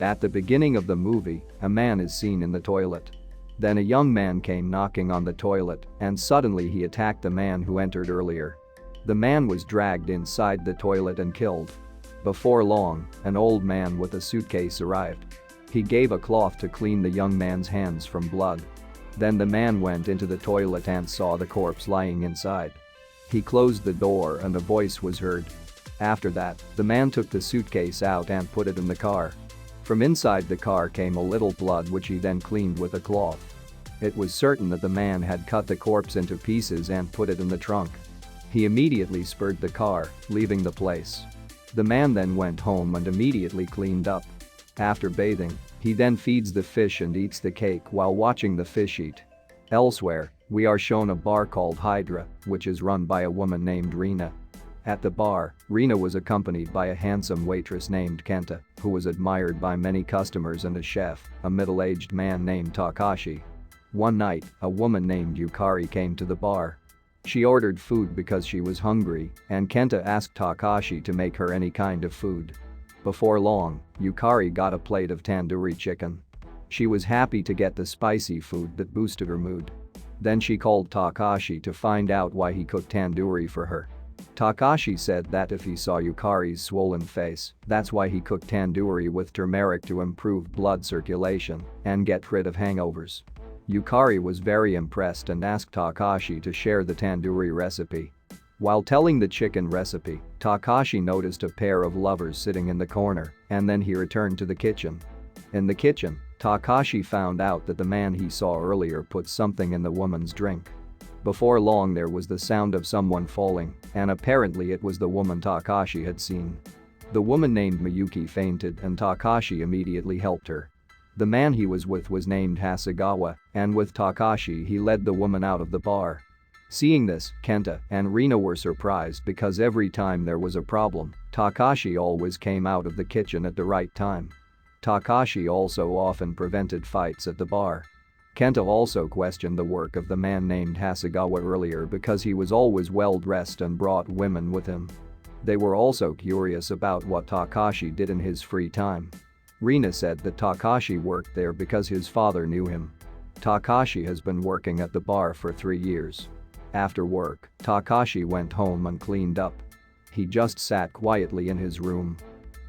At the beginning of the movie, a man is seen in the toilet. Then a young man came knocking on the toilet and suddenly he attacked the man who entered earlier. The man was dragged inside the toilet and killed. Before long, an old man with a suitcase arrived. He gave a cloth to clean the young man's hands from blood. Then the man went into the toilet and saw the corpse lying inside. He closed the door and a voice was heard. After that, the man took the suitcase out and put it in the car. From inside the car came a little blood which he then cleaned with a cloth. It was certain that the man had cut the corpse into pieces and put it in the trunk. He immediately spurred the car, leaving the place. The man then went home and immediately cleaned up. After bathing, he then feeds the fish and eats the cake while watching the fish eat. Elsewhere, we are shown a bar called Hydra, which is run by a woman named Rina. At the bar, Rina was accompanied by a handsome waitress named Kenta, who was admired by many customers, and a chef, a middle-aged man named Takashi. One night, a woman named Yukari came to the bar. She ordered food because she was hungry, and Kenta asked Takashi to make her any kind of food. Before long, Yukari got a plate of tandoori chicken. She was happy to get the spicy food that boosted her mood. Then she called Takashi to find out why he cooked tandoori for her. Takashi said that if he saw Yukari's swollen face, that's why he cooked tandoori with turmeric to improve blood circulation and get rid of hangovers. Yukari was very impressed and asked Takashi to share the tandoori recipe. While telling the chicken recipe, Takashi noticed a pair of lovers sitting in the corner, and then he returned to the kitchen. In the kitchen, Takashi found out that the man he saw earlier put something in the woman's drink. Before long there was the sound of someone falling, and apparently it was the woman Takashi had seen. The woman named Miyuki fainted and Takashi immediately helped her. The man he was with was named Hasegawa, and with Takashi he led the woman out of the bar. Seeing this, Kenta and Rina were surprised because every time there was a problem, Takashi always came out of the kitchen at the right time. Takashi also often prevented fights at the bar. Kenta also questioned the work of the man named Hasegawa earlier because he was always well-dressed and brought women with him. They were also curious about what Takashi did in his free time. Rina said that Takashi worked there because his father knew him. Takashi has been working at the bar for 3 years. After work, Takashi went home and cleaned up. He just sat quietly in his room.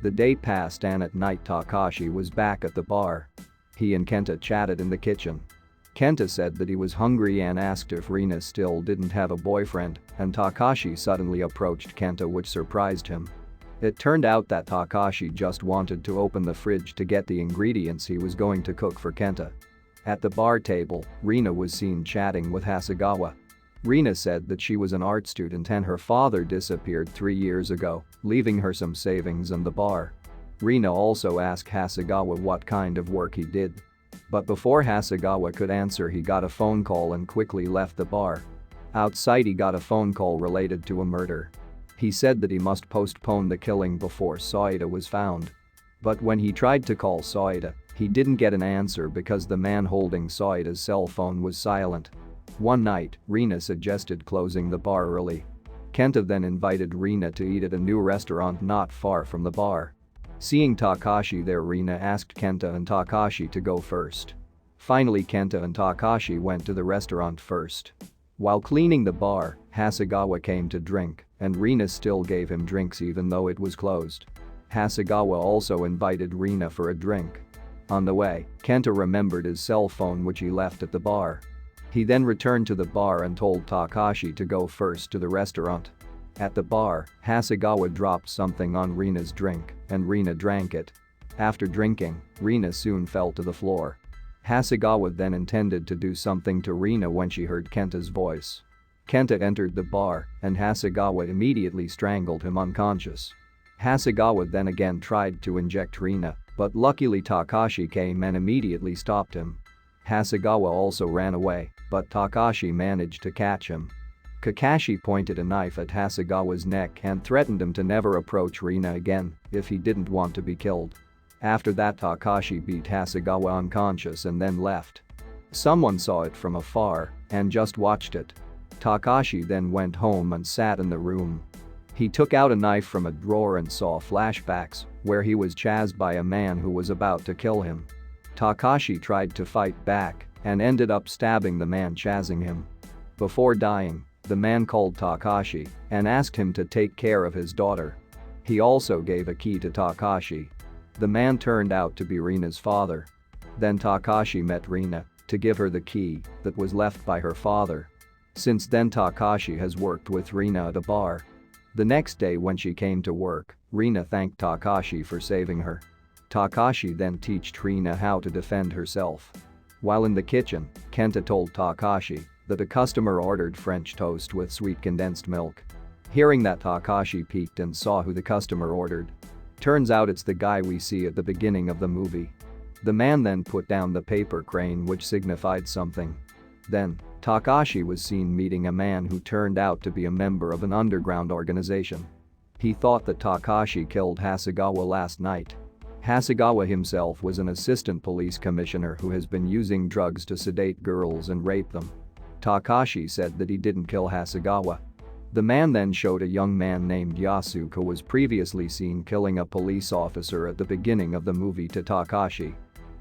The day passed and at night Takashi was back at the bar. He and Kenta chatted in the kitchen. Kenta said that he was hungry and asked if Rina still didn't have a boyfriend, and Takashi suddenly approached Kenta, which surprised him. It turned out that Takashi just wanted to open the fridge to get the ingredients he was going to cook for Kenta. At the bar table, Rina was seen chatting with Hasegawa. Rina said that she was an art student and her father disappeared 3 years ago, leaving her some savings in the bar. Rina also asked Hasegawa what kind of work he did. But before Hasegawa could answer, he got a phone call and quickly left the bar. Outside he got a phone call related to a murder. He said that he must postpone the killing before Soida was found. But when he tried to call Soida, he didn't get an answer because the man holding Soida's cell phone was silent. One night, Rina suggested closing the bar early. Kenta then invited Rina to eat at a new restaurant not far from the bar. Seeing Takashi there, Rina asked Kenta and Takashi to go first. Finally, Kenta and Takashi went to the restaurant first. While cleaning the bar, Hasegawa came to drink, and Rina still gave him drinks even though it was closed. Hasegawa also invited Rina for a drink. On the way, Kenta remembered his cell phone which he left at the bar. He then returned to the bar and told Takashi to go first to the restaurant. At the bar, Hasegawa dropped something on Rina's drink, and Rina drank it. After drinking, Rina soon fell to the floor. Hasegawa then intended to do something to Rina when she heard Kenta's voice. Kenta entered the bar, and Hasegawa immediately strangled him unconscious. Hasegawa then again tried to inject Rina, but luckily Takashi came and immediately stopped him. Hasegawa also ran away, but Takashi managed to catch him. Kakashi pointed a knife at Hasegawa's neck and threatened him to never approach Rina again if he didn't want to be killed. After that, Takashi beat Hasegawa unconscious and then left. Someone saw it from afar and just watched it. Takashi then went home and sat in the room. He took out a knife from a drawer and saw flashbacks where he was chased by a man who was about to kill him. Takashi tried to fight back and ended up stabbing the man chasing him. Before dying, the man called Takashi and asked him to take care of his daughter. He also gave a key to Takashi. The man turned out to be Rina's father. Then Takashi met Rina to give her the key that was left by her father. Since then Takashi has worked with Rina at a bar. The next day when she came to work, Rina thanked Takashi for saving her. Takashi then taught Rina how to defend herself. While in the kitchen, Kenta told Takashi that a customer ordered French toast with sweet condensed milk. Hearing that, Takashi peeked and saw who the customer ordered. Turns out it's the guy we see at the beginning of the movie. The man then put down the paper crane, which signified something. Then, Takashi was seen meeting a man who turned out to be a member of an underground organization. He thought that Takashi killed Hasegawa last night. Hasegawa himself was an assistant police commissioner who has been using drugs to sedate girls and rape them. Takashi said that he didn't kill Hasegawa. The man then showed a young man named Yasuke who was previously seen killing a police officer at the beginning of the movie to Takashi.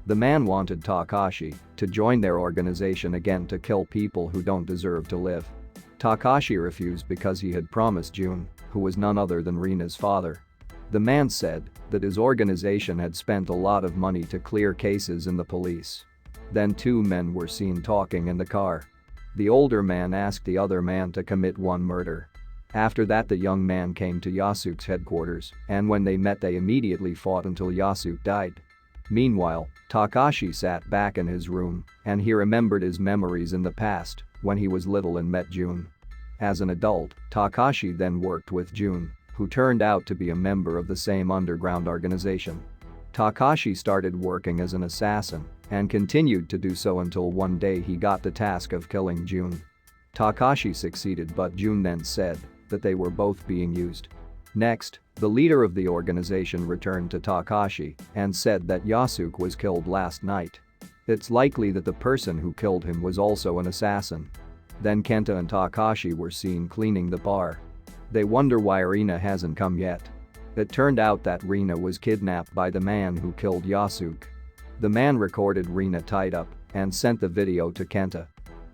The man wanted Takashi to join their organization again to kill people who don't deserve to live. Takashi refused because he had promised Jun, who was none other than Rina's father. The man said that his organization had spent a lot of money to clear cases in the police. Then two men were seen talking in the car. The older man asked the other man to commit one murder. After that, the young man came to Yasuke's headquarters, and when they met they immediately fought until Yasuke died. Meanwhile, Takashi sat back in his room and he remembered his memories in the past when he was little and met Jun. As an adult, Takashi then worked with Jun, who turned out to be a member of the same underground organization. Takashi started working as an assassin and continued to do so until one day he got the task of killing Jun. Takashi succeeded, but Jun then said that they were both being used. Next, the leader of the organization returned to Takashi and said that Yasuke was killed last night. It's likely that the person who killed him was also an assassin. Then Kenta and Takashi were seen cleaning the bar. They wonder why Rina hasn't come yet. It turned out that Rina was kidnapped by the man who killed Yasuke. The man recorded Rina tied up and sent the video to Kenta.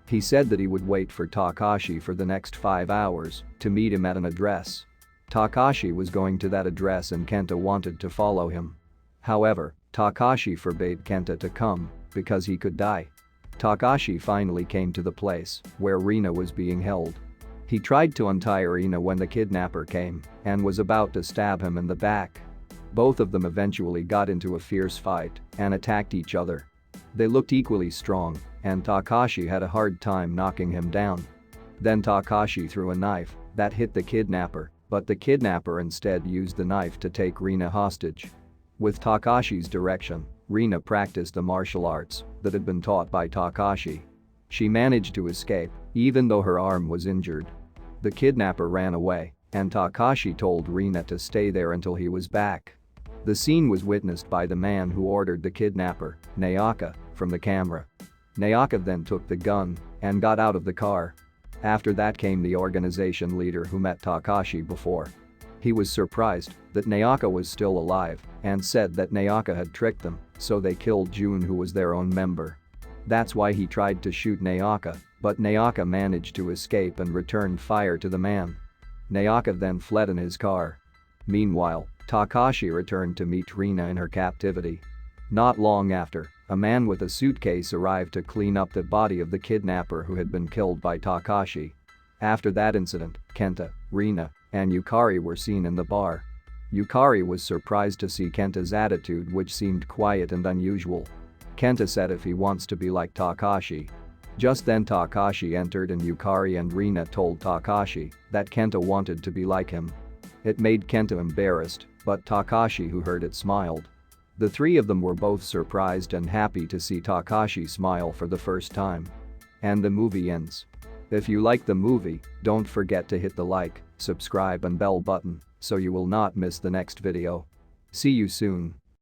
He said that he would wait for Takashi for the next 5 hours to meet him at an address. Takashi was going to that address and Kenta wanted to follow him. However, Takashi forbade Kenta to come because he could die. Takashi finally came to the place where Rina was being held. He tried to untie Rina when the kidnapper came and was about to stab him in the back. Both of them eventually got into a fierce fight and attacked each other. They looked equally strong and Takashi had a hard time knocking him down. Then Takashi threw a knife that hit the kidnapper, but the kidnapper instead used the knife to take Rina hostage. With Takashi's direction, Rina practiced the martial arts that had been taught by Takashi. She managed to escape, even though her arm was injured. The kidnapper ran away, and Takashi told Rina to stay there until he was back. The scene was witnessed by the man who ordered the kidnapper, Nayaka, from the camera. Nayaka then took the gun and got out of the car. After that came the organization leader who met Takashi before. He was surprised that Nayaka was still alive and said that Nayaka had tricked them, so they killed Jun, who was their own member. That's why he tried to shoot Nayaka, but Nayaka managed to escape and returned fire to the man. Nayaka then fled in his car. Meanwhile, Takashi returned to meet Rina in her captivity. Not long after, a man with a suitcase arrived to clean up the body of the kidnapper who had been killed by Takashi. After that incident, Kenta, Rina, and Yukari were seen in the bar. Yukari was surprised to see Kenta's attitude, which seemed quiet and unusual. Kenta said if he wants to be like Takashi. Just then Takashi entered and Yukari and Rina told Takashi that Kenta wanted to be like him. It made Kenta embarrassed, but Takashi, who heard it, smiled. The three of them were both surprised and happy to see Takashi smile for the first time. And the movie ends. If you like the movie, don't forget to hit the like, subscribe and bell button so you will not miss the next video. See you soon.